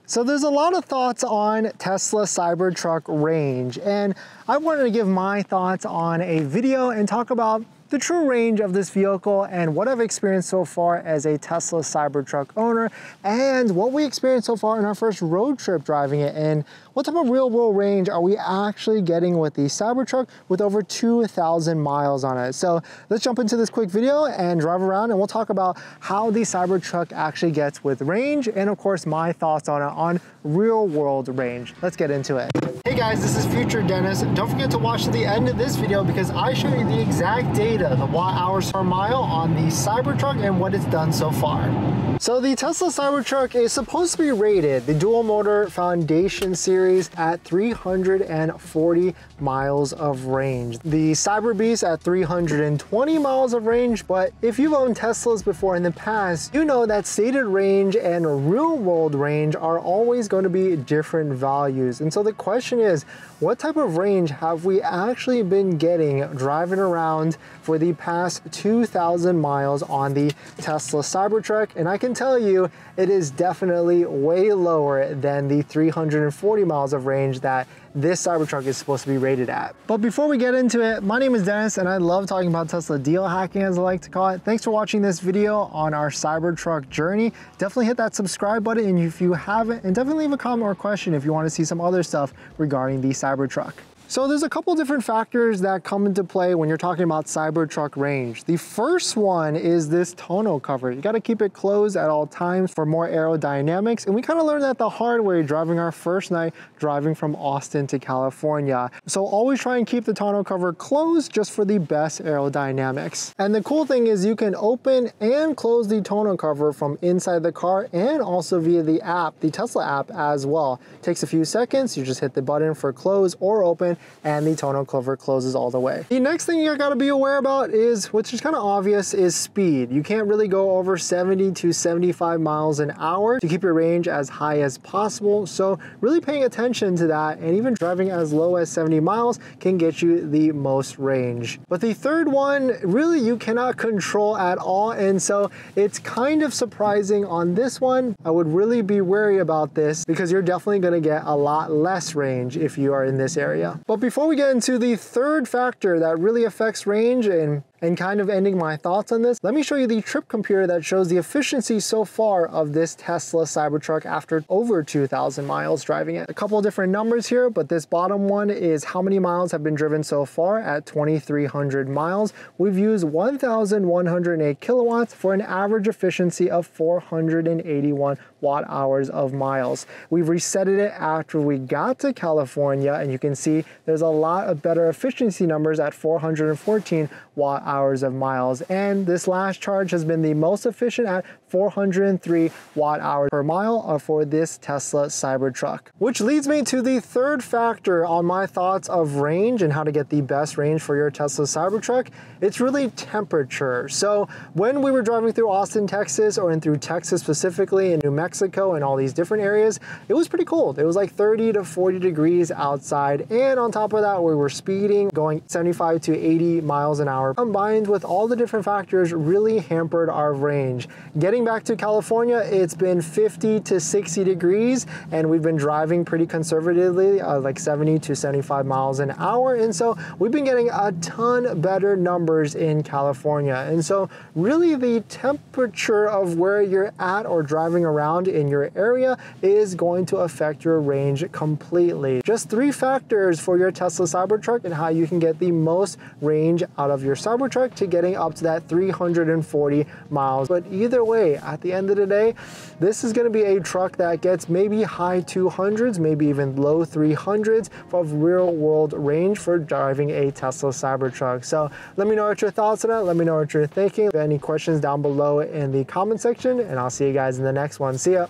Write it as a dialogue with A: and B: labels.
A: So there's a lot of thoughts on Tesla Cybertruck Range, and I wanted to give my thoughts on a video and talk about the true range of this vehicle and what I've experienced so far as a Tesla Cybertruck owner, and what we experienced so far in our first road trip driving it, and what type of real world range are we actually getting with the Cybertruck with over 2,000 miles on it. So let's jump into this quick video and drive around, and we'll talk about how the Cybertruck actually gets with range, and of course my thoughts on it on real world range. Let's get into it. Hey guys, this is Future Dennis. Don't forget to watch to the end of this video because I show you the exact data, the watt hours per mile on the Cybertruck and what it's done so far. So the Tesla Cybertruck is supposed to be rated, the dual motor foundation series, at 340 miles of range. The Cyber Beast at 320 miles of range, but if you've owned Teslas before in the past, you know that stated range and real world range are always going to be different values. And so the question is, what type of range have we actually been getting driving around for the past 2,000 miles on the Tesla Cybertruck? And I can tell you, it is definitely way lower than the 340 miles of range that this Cybertruck is supposed to be rated at. But before we get into it, my name is Dennis and I love talking about Tesla deal hacking, as I like to call it. Thanks for watching this video on our Cybertruck journey. Definitely hit that subscribe button if you haven't, and definitely leave a comment or question if you want to see some other stuff regarding the Cybertruck. So there's a couple different factors that come into play when you're talking about Cybertruck range. The first one is this tonneau cover. You got to keep it closed at all times for more aerodynamics. And we kind of learned that the hard way driving our first night driving from Austin to California. So always try and keep the tonneau cover closed just for the best aerodynamics. And the cool thing is you can open and close the tonneau cover from inside the car and also via the app, the Tesla app as well. It takes a few seconds. You just hit the button for close or open, and the tonneau cover closes all the way. The next thing you gotta be aware about is, which is kind of obvious, is speed. You can't really go over 70 to 75 miles an hour to keep your range as high as possible. So really paying attention to that, and even driving as low as 70 miles can get you the most range. But the third one, really you cannot control at all. And so it's kind of surprising on this one. I would really be wary about this because you're definitely gonna get a lot less range if you are in this area. But before we get into the third factor that really affects range and kind of ending my thoughts on this, let me show you the trip computer that shows the efficiency so far of this Tesla Cybertruck after over 2,000 miles driving it. A couple of different numbers here, but this bottom one is how many miles have been driven so far at 2,300 miles. We've used 1,108 kilowatts for an average efficiency of 481 watt hours of miles. We've resetted it after we got to California, and you can see there's a lot of better efficiency numbers at 414 watt hours of miles, and this last charge has been the most efficient at 403 watt hours per mile for this Tesla Cybertruck. Which leads me to the third factor on my thoughts of range and how to get the best range for your Tesla Cybertruck. It's really temperature. So when we were driving through Austin, Texas, or through Texas specifically, in New Mexico and all these different areas, it was pretty cold. It was like 30 to 40 degrees outside, and on top of that we were speeding, going 75 to 80 miles an hour. Combined with all the different factors really hampered our range. Getting back to California, it's been 50 to 60 degrees, and we've been driving pretty conservatively, like 70 to 75 miles an hour. And so we've been getting a ton better numbers in California. And so really the temperature of where you're at or driving around in your area is going to affect your range completely. Just three factors for your Tesla Cybertruck and how you can get the most range out of your Cybertruck to getting up to that 340 miles. But either way, at the end of the day, this is going to be a truck that gets maybe high 200s, maybe even low 300s of real world range for driving a Tesla Cybertruck. So let me know what your thoughts on it. Let me know what you're thinking. If you have any questions down below in the comment section, and I'll see you guys in the next one. See ya.